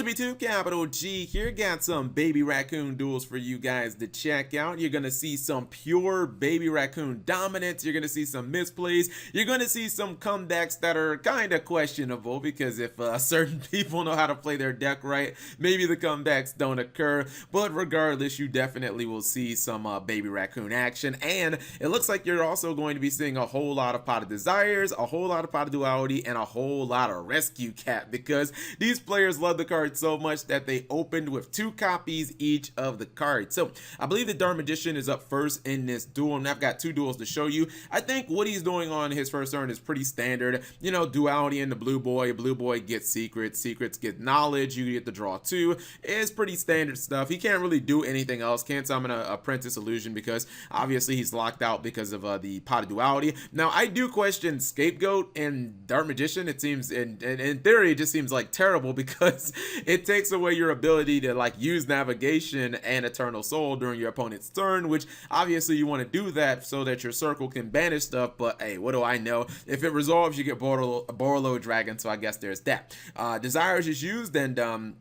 GB2 capital G here, got some baby raccoon duels for you guys to check out. You're gonna see some pure baby raccoon dominance, you're gonna see some misplays, you're gonna see some comebacks that are kind of questionable because if certain people know how to play their deck right, maybe the comebacks don't occur. But regardless, you definitely will see some baby raccoon action, and it looks like you're also going to be seeing a whole lot of Pot of Desires, a whole lot of Pot of Duality, and a whole lot of Rescue Cat, because these players love the card so much that they opened with 2 copies each of the cards. So I believe the Dark Magician is up first in this duel, and I've got 2 duels to show you. I think what he's doing on his first turn is pretty standard. You know, duality in the blue boy gets secrets, secrets get knowledge, you get to draw 2. It's pretty standard stuff. He can't really do anything else, can't summon a Apprentice Illusion because obviously he's locked out because of the Pot of Duality. Now I do question Scapegoat and Dark Magician. It seems in theory it just seems like terrible because it takes away your ability to like use navigation and Eternal Soul during your opponent's turn, which obviously you want to do that so that your circle can banish stuff. But hey, what do I know? If it resolves, you get Borolo Dragon, so I guess there's that. Desires is used, and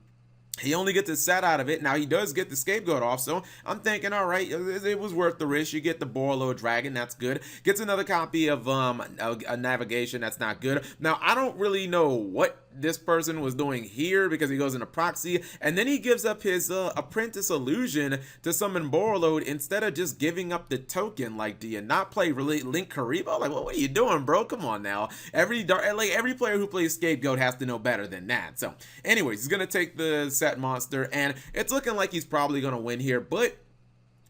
he only gets a set out of it. Now he does get the Scapegoat off, so I'm thinking, all right, it was worth the risk. You get the Borolo Dragon, that's good. Gets another copy of a navigation, that's not good. Now I don't really know what this person was doing here because he goes into proxy, and then he gives up his Apprentice Illusion to summon Borolo instead of just giving up the token. Like, do you not play Link Karibo? Like, what are you doing, bro? Come on now. Every player who plays Scapegoat has to know better than that. So anyways, he's gonna take the set monster, and it's looking like he's probably gonna win here, but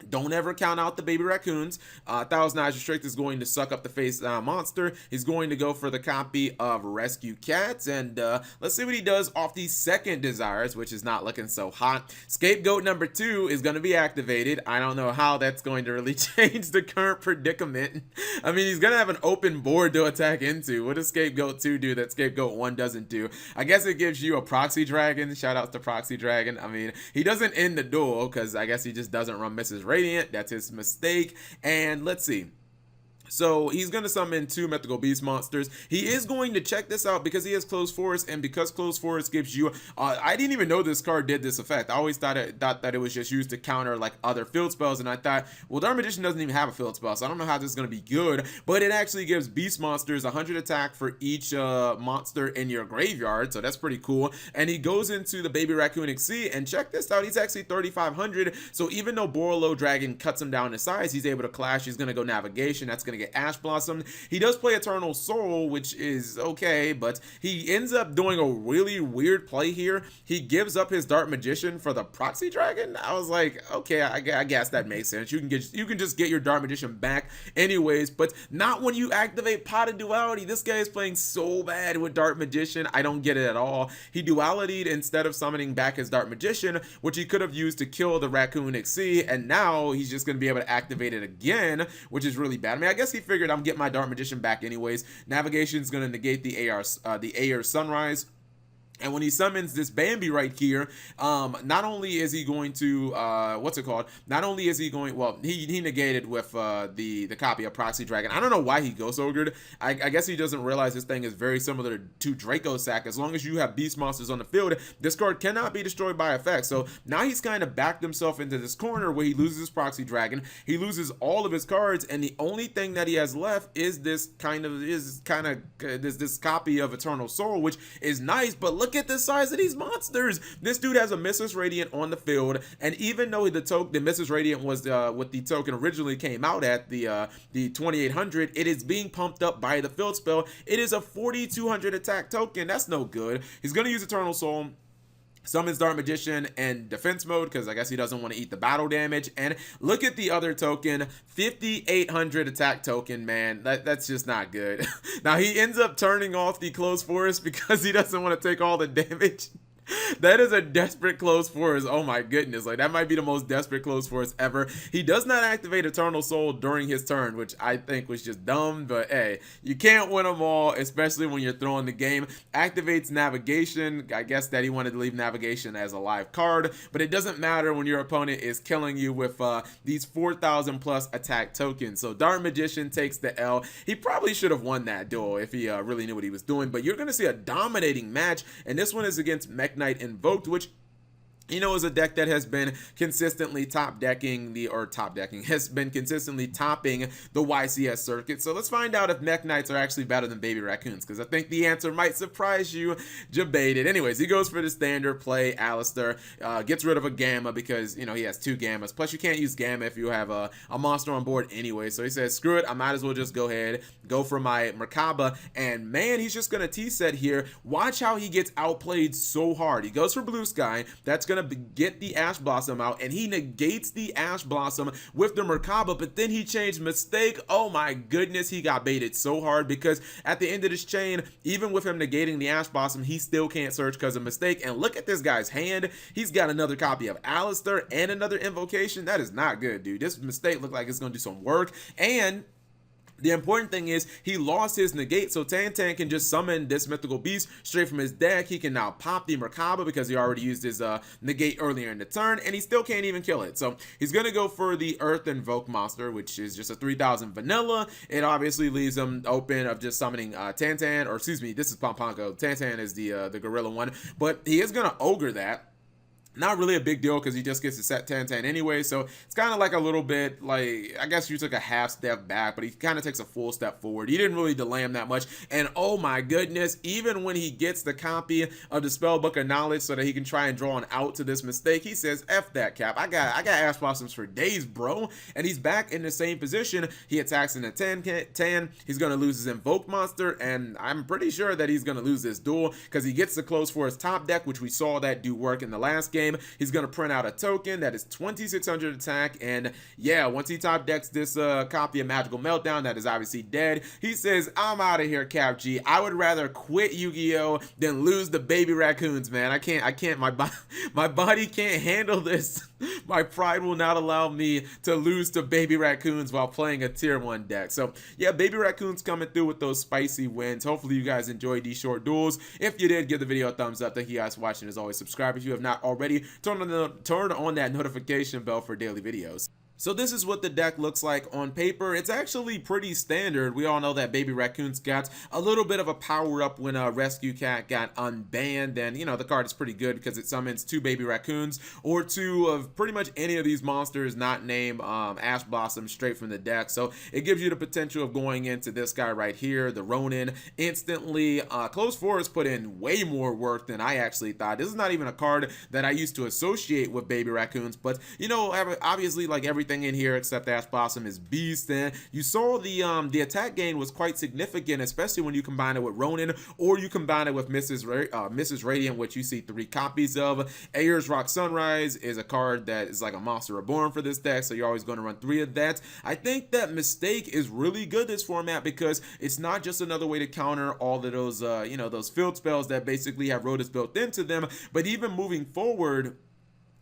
don't ever count out the baby raccoons. Thousand Eyes Restrict is going to suck up the face monster. He's going to go for the copy of Rescue Cats, and let's see what he does off the second Desires, which is not looking so hot. Scapegoat number 2 is going to be activated. I don't know how that's going to really change the current predicament. I mean, he's going to have an open board to attack into. What does Scapegoat 2 do that Scapegoat 1 doesn't do? I guess it gives you a Proxy Dragon. Shout out to Proxy Dragon. I mean, he doesn't end the duel because I guess he just doesn't run Mrs. Radiant. That's his mistake. And let's see. So he's going to summon 2 mythical beast monsters. He is going to check this out because he has Closed Forest, and because Closed Forest gives you I didn't even know this card did this effect. I always thought that it was just used to counter like other field spells, and I thought, well, Dark Magician doesn't even have a field spell, so I don't know how this is going to be good, but it actually gives beast monsters 100 attack for each monster in your graveyard, so that's pretty cool. And he goes into the baby raccoon XC, and check this out, he's actually 3500, so even though Borolo Dragon cuts him down in size, he's able to clash. He's going to go navigation, that's going to get Ash Blossom. He does play Eternal Soul, which is okay, but he ends up doing a really weird play here. He gives up his Dark Magician for the Proxy Dragon. I was like, okay, I guess that makes sense. You can just get your Dark Magician back anyways, but not when you activate Pot of Duality. This guy is playing so bad with Dark Magician. I don't get it at all. He duality'd instead of summoning back his Dark Magician, which he could have used to kill the Raccoon XC, and now he's just going to be able to activate it again, which is really bad. I mean, I guess he figured I'm getting my Dark Magician back anyways. Navigation is going to negate the Air Sunrise. And when he summons this Bambi right here, not only is he going to, not only is he going, well, he negated with the copy of Proxy Dragon. I don't know why he Ghost Ogred. I guess he doesn't realize this thing is very similar to Draco Sack. As long as you have beast monsters on the field, this card cannot be destroyed by effect. So now he's kind of backed himself into this corner where he loses his Proxy Dragon. He loses all of his cards, and the only thing that he has left is this copy of Eternal Soul, which is nice, but look at the size of these monsters. This dude has a Mrs. Radiant on the field, and even though the Mrs. Radiant was what the token originally came out at, the 2800, it is being pumped up by the field spell. It is a 4200 attack token. That's no good. He's gonna use Eternal Soul, summons Dark Magician and defense mode because I guess he doesn't want to eat the battle damage. And look at the other token, 5800 attack token, man. That's just not good. Now he ends up turning off the Closed Forest because he doesn't want to take all the damage. That is a desperate Closed Forest. Oh my goodness, like that might be the most desperate Closed Forest ever. He does not activate Eternal Soul during his turn, which I think was just dumb, but hey, you can't win them all, especially when you're throwing the game. Activates Navigation. I guess that he wanted to leave Navigation as a live card, but it doesn't matter when your opponent is killing you with these 4,000 plus attack tokens. So Dark Magician takes the L. He probably should have won that duel if he really knew what he was doing, but you're going to see a dominating match, and this one is against Mek-Knight Mek-Knight Invoked, which is a deck that has been consistently has been consistently topping the YCS circuit. So let's find out if Mek-Knights are actually better than Baby Raccoons, because I think the answer might surprise you. Debated. Anyways, he goes for the standard play. Alistair gets rid of a Gamma because, he has 2 Gammas. Plus, you can't use Gamma if you have a monster on board anyway. So he says, screw it, I might as well just go ahead, go for my Merkaba. And man, he's just going to T-set here. Watch how he gets outplayed so hard. He goes for Blue Sky. That's going to get the Ash Blossom out, and he negates the Ash Blossom with the Merkaba, but then he changed Mistake. Oh my goodness, he got baited so hard, because at the end of this chain, even with him negating the Ash Blossom, he still can't search because of Mistake. And look at this guy's hand. He's got another copy of Alistair and another Invocation. That is not good, dude. This Mistake looked like it's going to do some work. And the important thing is he lost his negate, so Tan can just summon this mythical beast straight from his deck. He can now pop the Merkaba because he already used his negate earlier in the turn, and he still can't even kill it. So he's going to go for the Earth Invoked monster, which is just a 3000 vanilla. It obviously leaves him open of just summoning Tan, or excuse me, this is Pomponko. Tan is the gorilla one, but he is going to ogre that. Not really a big deal because he just gets to set Tan anyway, so it's kind of like a little bit like, I guess you took a half step back, but he kind of takes a full step forward. He didn't really delay him that much, and oh my goodness, even when he gets the copy of the Spellbook of Knowledge so that he can try and draw an out to this Mistake, he says, F that, Cap. I got Ash Blossoms for days, bro. And he's back in the same position. He attacks in a Tan. He's going to lose his Invoked monster, and I'm pretty sure that he's going to lose this duel because he gets the close for his top deck, which we saw that do work in the last game. He's going to print out a token that is 2600 attack, and yeah, once he top decks this copy of Magical Meltdown, that is obviously dead. He says, I'm out of here, Cap G. I would rather quit Yu-Gi-Oh than lose the Baby Raccoons, man. I can't, my body can't handle this. My pride will not allow me to lose to Baby Raccoons while playing a tier 1 deck. So yeah, Baby Raccoons coming through with those spicy wins. Hopefully you guys enjoyed these short duels. If you did, give the video a thumbs up. Thank you guys for watching. As always, subscribe if you have not already. Turn on that notification bell for daily videos. So this is what the deck looks like on paper. It's actually pretty standard. We all know that Baby Raccoons got a little bit of a power up when Rescue Cat got unbanned, and the card is pretty good because it summons 2 Baby Raccoons or 2 of pretty much any of these monsters not named Ash Blossom straight from the deck. So it gives you the potential of going into this guy right here, the Ronin, instantly. Close Forest put in way more work than I actually thought. This is not even a card that I used to associate with Baby Raccoons, but obviously, like everything in here except Ash Blossom is beast. And you saw the attack gain was quite significant, especially when you combine it with Ronin or you combine it with Mrs. Radiant, which you see 3 copies of. Ayers Rock Sunrise is a card that is like a Monster Reborn for this deck, so you're always going to run 3 of that. I think that Mistake is really good this format because it's not just another way to counter all of those those field spells that basically have Rotis built into them, but even moving forward,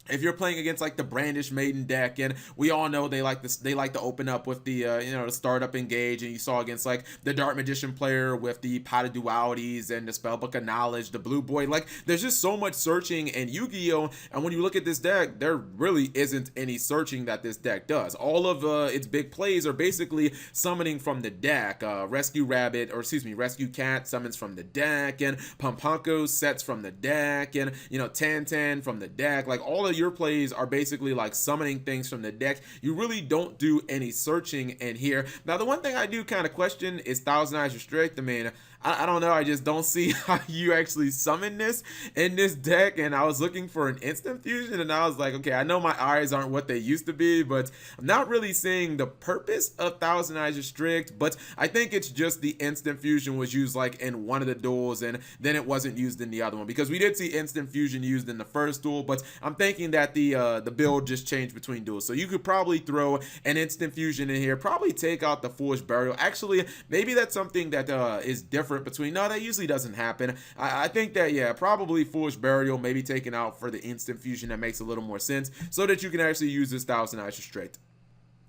if you're playing against like the Brandish Maiden deck, and we all know they like to open up with the the startup engage, and you saw against like the Dark Magician player with the Pot of Dualities and the Spellbook of Knowledge, the Blue Boy, like there's just so much searching in Yu-Gi-Oh, and when you look at this deck, there really isn't any searching that this deck does. All of its big plays are basically summoning from the deck. Rescue Cat summons from the deck, and Pomponko sets from the deck, and Tan from the deck. Like all of your plays are basically like summoning things from the deck. You really don't do any searching in here. Now, the one thing I do kind of question is Thousand Eyes Restrict. I mean, I don't know. I just don't see how you actually summon this in this deck. And I was looking for an instant fusion, and I was like, okay, I know my eyes aren't what they used to be, but I'm not really seeing the purpose of Thousand Eyes Restrict. But I think it's just the instant fusion was used like in one of the duels, and then it wasn't used in the other one, because we did see instant fusion used in the first duel. But I'm thinking that the build just changed between duels, so you could probably throw an instant fusion in here, probably take out the Foolish Burial. Actually, maybe that's something that is different between. No, that usually doesn't happen. I think that, yeah, probably Foolish Burial maybe taken out for the instant fusion. That makes a little more sense, so that you can actually use this Thousand Eyes Restrict.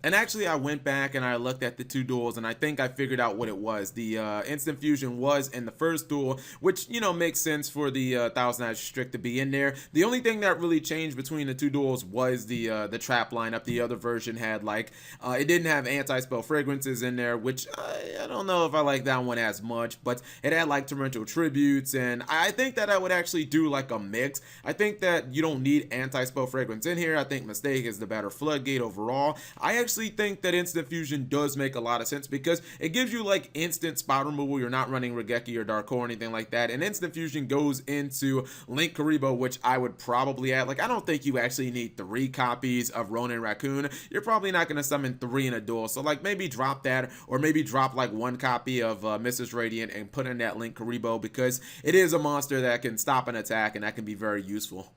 And actually, I went back and I looked at the two duels, and I think I figured out what it was. The instant fusion was in the first duel, which, you know, makes sense for the Thousand Eyes Strict to be in there. The only thing that really changed between the two duels was the trap lineup. The other version had like it didn't have anti-spell fragrances in there, which I don't know if I like that one as much, but it had like torrential tributes, and I think that I would actually do like a mix. I think that you don't need anti-spell fragrance in here. I think Mistake is the better floodgate overall. I actually think that instant fusion does make a lot of sense because it gives you like instant spot removal. You're not running Regeki or Dark or anything like that, and instant fusion goes into Link Karibo, which I would probably add. Like, I don't think you actually need 3 copies of Ronin Raccoon. You're probably not going to summon 3 in a duel, so like maybe drop that, or maybe drop like 1 copy of Mrs. Radiant and put in that Link Karibo, because it is a monster that can stop an attack and that can be very useful.